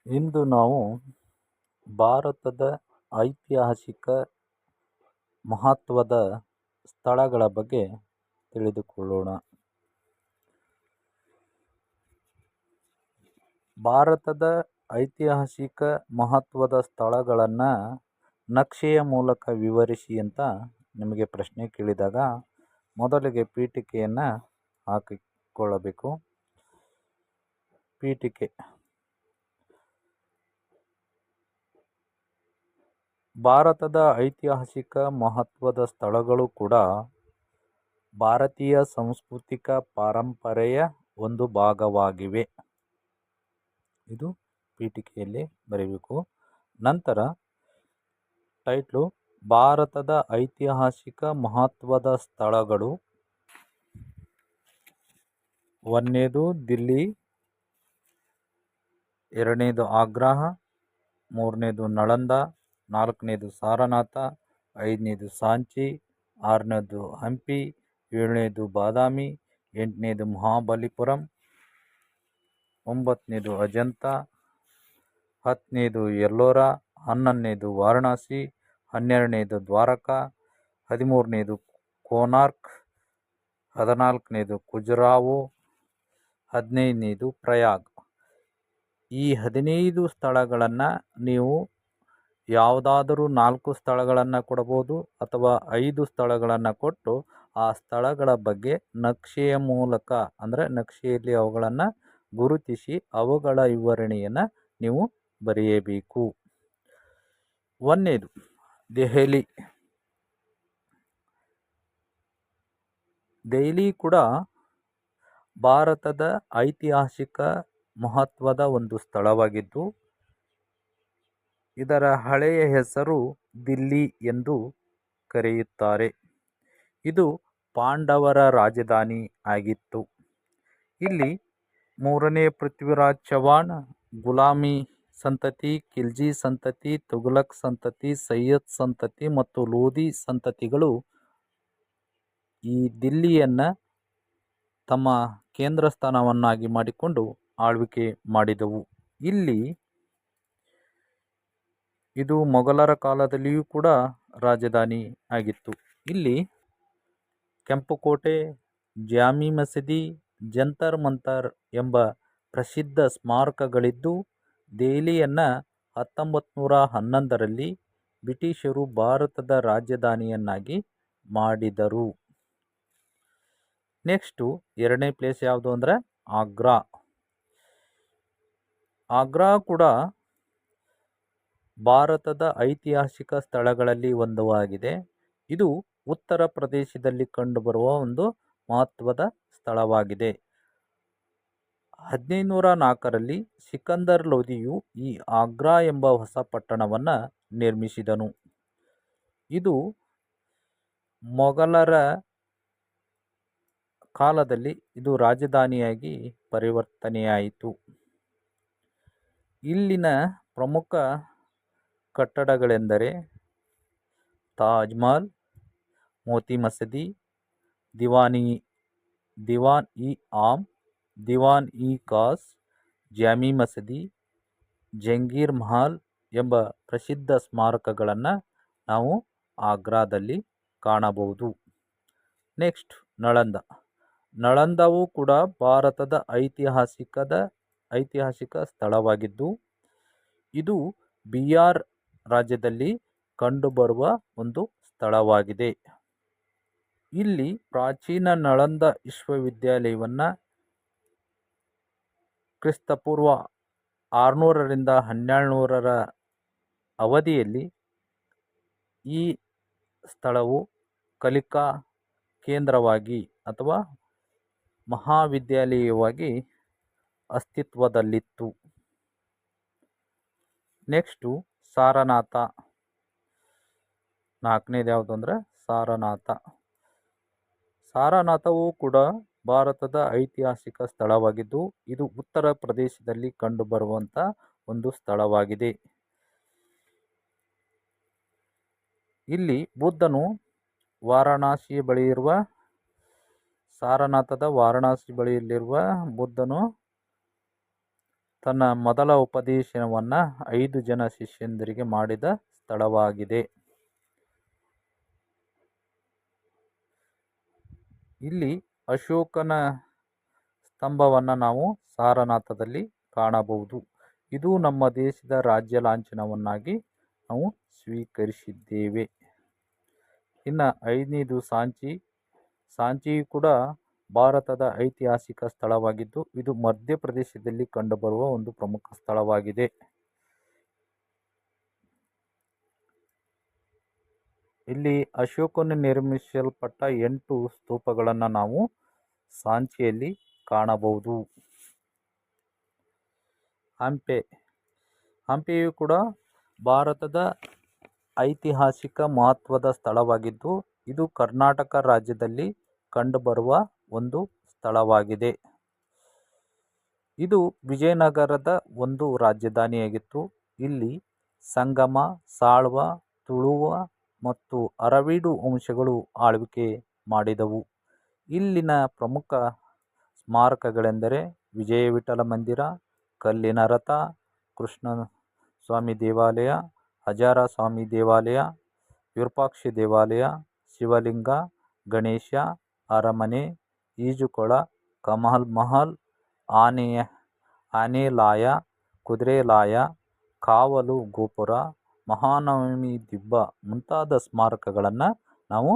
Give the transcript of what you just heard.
ಇಂದು ನಾವು ಭಾರತದ ಐತಿಹಾಸಿಕ ಮಹತ್ವದ ಸ್ಥಳಗಳ ಬಗ್ಗೆ ತಿಳಿದುಕೊಳ್ಳೋಣ. ಭಾರತದ ಐತಿಹಾಸಿಕ ಮಹತ್ವದ ಸ್ಥಳಗಳನ್ನು ನಕ್ಷೆಯ ಮೂಲಕ ವಿವರಿಸಿ ಅಂತ ನಿಮಗೆ ಪ್ರಶ್ನೆ ಕೇಳಿದಾಗ ಮೊದಲಿಗೆ ಪೀಠಿಕೆಯನ್ನು ಹಾಕಿಕೊಳ್ಳಬೇಕು. ಪೀಠಿಕೆ ಭಾರತದ ಐತಿಹಾಸಿಕ ಮಹತ್ವದ ಸ್ಥಳಗಳು ಕೂಡ ಭಾರತೀಯ ಸಾಂಸ್ಕೃತಿಕ ಪರಂಪರೆಯ ಒಂದು ಭಾಗವಾಗಿವೆ. ಇದು ಪೀಠಿಕೆಯಲ್ಲಿ ಬರೆಯಬೇಕು. ನಂತರ ಟೈಟ್ಲು ಭಾರತದ ಐತಿಹಾಸಿಕ ಮಹತ್ವದ ಸ್ಥಳಗಳು. ಒಂದನೇದು ದಿಲ್ಲಿ, ಎರಡನೇದು ಆಗ್ರಾ, ಮೂರನೇದು ನಳಂದ, ನಾಲ್ಕನೇದು ಸಾರನಾಥ, ಐದನೇದು ಸಾಂಚಿ, ಆರನೇದು ಹಂಪಿ, ಏಳನೇದು ಬಾದಾಮಿ, ಎಂಟನೇದು ಮಹಾಬಲಿಪುರಂ, ಒಂಬತ್ತನೇದು ಅಜಂತ, ಹತ್ತನೇದು ಎಲ್ಲೋರಾ, ಹನ್ನೊಂದನೇದು ವಾರಣಾಸಿ, ಹನ್ನೆರಡನೇದು ದ್ವಾರಕಾ, ಹದಿಮೂರನೇದು ಕೋನಾರ್ಕ್, ಹದಿನಾಲ್ಕನೇದು ಖಜುರಾಹೋ, ಹದಿನೈದನೇದು ಪ್ರಯಾಗ್. ಈ 15 ಸ್ಥಳಗಳನ್ನು ನೀವು ಯಾವುದಾದರೂ 4 ಸ್ಥಳಗಳನ್ನು ಕೊಡಬಹುದು ಅಥವಾ 5 ಸ್ಥಳಗಳನ್ನು ಕೊಟ್ಟು ಆ ಸ್ಥಳಗಳ ಬಗ್ಗೆ ನಕ್ಷೆಯ ಮೂಲಕ ಅಂದರೆ ನಕ್ಷೆಯಲ್ಲಿ ಅವುಗಳನ್ನು ಗುರುತಿಸಿ ಅವುಗಳ ವಿವರಣೆಯನ್ನು ನೀವು ಬರೆಯಬೇಕು. ಒಂದನೇದು ದೆಹಲಿ. ದೆಹಲಿ ಕೂಡ ಭಾರತದ ಐತಿಹಾಸಿಕ ಮಹತ್ವದ ಒಂದು ಸ್ಥಳವಾಗಿದ್ದು ಇದರ ಹಳೆಯ ಹೆಸರು ದಿಲ್ಲಿ ಎಂದು ಕರೆಯುತ್ತಾರೆ. ಇದು ಪಾಂಡವರ ರಾಜಧಾನಿ ಆಗಿತ್ತು. ಇಲ್ಲಿ 3ನೇ ಪೃಥ್ವಿರಾಜ್ ಚೌಹಾಣ್, ಗುಲಾಮಿ ಸಂತತಿ, ಖಿಲ್ಜಿ ಸಂತತಿ, ತುಘಲಕ್ ಸಂತತಿ, ಸೈಯದ್ ಸಂತತಿ ಮತ್ತು ಲೋಧಿ ಸಂತತಿಗಳು ಈ ದಿಲ್ಲಿಯನ್ನು ತಮ್ಮ ಕೇಂದ್ರ ಸ್ಥಾನವನ್ನಾಗಿ ಮಾಡಿಕೊಂಡು ಆಳ್ವಿಕೆ ಮಾಡಿದವು. ಇದು ಮೊಘಲರ ಕಾಲದಲ್ಲಿಯೂ ಕೂಡ ರಾಜಧಾನಿ ಆಗಿತ್ತು. ಇಲ್ಲಿ ಕೆಂಪುಕೋಟೆ, ಜಾಮಿ ಮಸೀದಿ, ಜಂತರ್ ಮಂತರ್ ಎಂಬ ಪ್ರಸಿದ್ಧ ಸ್ಮಾರಕಗಳಿದ್ದು ದೆಹಲಿಯನ್ನು 1911ರಲ್ಲಿ ಬ್ರಿಟಿಷರು ಭಾರತದ ರಾಜಧಾನಿಯನ್ನಾಗಿ ಮಾಡಿದರು. ನೆಕ್ಸ್ಟು ಎರಡನೇ ಪ್ಲೇಸ್ ಯಾವುದು ಅಂದರೆ ಆಗ್ರಾ. ಆಗ್ರಾ ಕೂಡ ಭಾರತದ ಐತಿಹಾಸಿಕ ಸ್ಥಳಗಳಲ್ಲಿ ಒಂದಾಗಿದೆ. ಇದು ಉತ್ತರ ಪ್ರದೇಶದಲ್ಲಿ ಕಂಡುಬರುವ ಒಂದು ಮಹತ್ವದ ಸ್ಥಳವಾಗಿದೆ. 1504ರಲ್ಲಿ ಸಿಕಂದರ್ ಲೋಧಿಯು ಈ ಆಗ್ರಾ ಎಂಬ ಹೊಸ ಪಟ್ಟಣವನ್ನು ನಿರ್ಮಿಸಿದನು. ಇದು ಮೊಘಲರ ಕಾಲದಲ್ಲಿ ಇದು ರಾಜಧಾನಿಯಾಗಿ ಪರಿವರ್ತನೆಯಾಯಿತು. ಇಲ್ಲಿನ ಪ್ರಮುಖ ಕಟ್ಟಡಗಳೆಂದರೆ ತಾಜ್ ಮಹಲ್, ಮೋತಿ ಮಸೀದಿ, ದಿವಾನ್-ಇ-ಆಮ್, ದಿವಾನ್-ಇ-ಖಾಸ್, ಜಾಮಿ ಮಸೀದಿ, ಜಂಗೀರ್ ಮಹಲ್ ಎಂಬ ಪ್ರಸಿದ್ಧ ಸ್ಮಾರಕಗಳನ್ನು ನಾವು ಆಗ್ರಾದಲ್ಲಿ ಕಾಣಬಹುದು. ನೆಕ್ಸ್ಟ್ ನಳಂದ. ನಳಂದವು ಕೂಡ ಭಾರತದ ಐತಿಹಾಸಿಕ ಸ್ಥಳವಾಗಿದ್ದು ಇದು ಬಿಹಾರ್ ರಾಜ್ಯದಲ್ಲಿ ಕಂಡುಬರುವ ಒಂದು ಸ್ಥಳವಾಗಿದೆ. ಇಲ್ಲಿ ಪ್ರಾಚೀನ ನಳಂದ ವಿಶ್ವವಿದ್ಯಾಲಯವನ್ನು ಕ್ರಿಸ್ತಪೂರ್ವ 600ರಿಂದ 1200ರ ಅವಧಿಯಲ್ಲಿ ಈ ಸ್ಥಳವು ಕಲಿಕಾ ಕೇಂದ್ರವಾಗಿ ಅಥವಾ ಮಹಾವಿದ್ಯಾಲಯವಾಗಿ ಅಸ್ತಿತ್ವದಲ್ಲಿತ್ತು. ನೆಕ್ಸ್ಟು ಸಾರನಾಥ. ನಾಲ್ಕನೇದು ಯಾವುದು ಅಂದರೆ ಸಾರನಾಥ. ಸಾರನಾಥವು ಕೂಡ ಭಾರತದ ಐತಿಹಾಸಿಕ ಸ್ಥಳವಾಗಿದ್ದು ಇದು ಉತ್ತರ ಪ್ರದೇಶದಲ್ಲಿ ಕಂಡುಬರುವಂಥ ಒಂದು ಸ್ಥಳವಾಗಿದೆ. ಇಲ್ಲಿ ಬುದ್ಧನು ವಾರಣಾಸಿ ಬಳಿಯಿರುವ ಸಾರನಾಥದ ವಾರಣಾಸಿ ಬಳಿಯಲ್ಲಿರುವ ಬುದ್ಧನು ತನ್ನ ಮೊದಲ ಉಪದೇಶವನ್ನು 5 ಜನ ಶಿಷ್ಯಂದಿರಿಗೆ ಮಾಡಿದ ಸ್ಥಳವಾಗಿದೆ. ಇಲ್ಲಿ ಅಶೋಕನ ಸ್ತಂಭವನ್ನು ನಾವು ಸಾರನಾಥದಲ್ಲಿ ಕಾಣಬಹುದು. ಇದು ನಮ್ಮ ದೇಶದ ರಾಜ್ಯ ಲಾಂಛನವನ್ನಾಗಿ ನಾವು ಸ್ವೀಕರಿಸಿದ್ದೇವೆ. ಇನ್ನು 5ನೇದು ಸಾಂಚಿಯು ಕೂಡ ಭಾರತದ ಐತಿಹಾಸಿಕ ಸ್ಥಳವಾಗಿದ್ದು ಇದು ಮಧ್ಯಪ್ರದೇಶದಲ್ಲಿ ಕಂಡುಬರುವ ಒಂದು ಪ್ರಮುಖ ಸ್ಥಳವಾಗಿದೆ. ಇಲ್ಲಿ ಅಶೋಕನು ನಿರ್ಮಿಸಲ್ಪಟ್ಟ 8 ಸ್ತೂಪಗಳನ್ನು ನಾವು ಸಾಂಚಿಯಲ್ಲಿ ಕಾಣಬಹುದು. ಹಂಪಿಯು ಕೂಡ ಭಾರತದ ಐತಿಹಾಸಿಕ ಮಹತ್ವದ ಸ್ಥಳವಾಗಿದ್ದು ಇದು ಕರ್ನಾಟಕ ರಾಜ್ಯದಲ್ಲಿ ಕಂಡುಬರುವ ಒಂದು ಸ್ಥಳವಾಗಿದೆ. ಇದು ವಿಜಯನಗರದ ಒಂದು ರಾಜಧಾನಿಯಾಗಿತ್ತು. ಇಲ್ಲಿ ಸಂಗಮ, ಸಾಳ್ವ, ತುಳುವ ಮತ್ತು ಅರವೀಡು ವಂಶಗಳು ಆಳ್ವಿಕೆ ಮಾಡಿದವು. ಇಲ್ಲಿನ ಪ್ರಮುಖ ಸ್ಮಾರಕಗಳೆಂದರೆ ವಿಜಯ ವಿಠಲ ಮಂದಿರ, ಕಲ್ಲಿನ ರಥ, ಕೃಷ್ಣಸ್ವಾಮಿ ದೇವಾಲಯ, ಹಜಾರ ಸ್ವಾಮಿ ದೇವಾಲಯ, ವಿರೂಪಾಕ್ಷ ದೇವಾಲಯ, ಶಿವಲಿಂಗ, ಗಣೇಶ, ಅರಮನೆ, ಈಜುಕೊಳ, ಕಮಲ್ ಮಹಲ್, ಆನೆ ಲಾಯ, ಕುದುರೆ ಲಾಯ, ಕಾವಲು ಗೋಪುರ, ಮಹಾನವಮಿ ದಿಬ್ಬ ಮುಂತಾದ ಸ್ಮಾರಕಗಳನ್ನು ನಾವು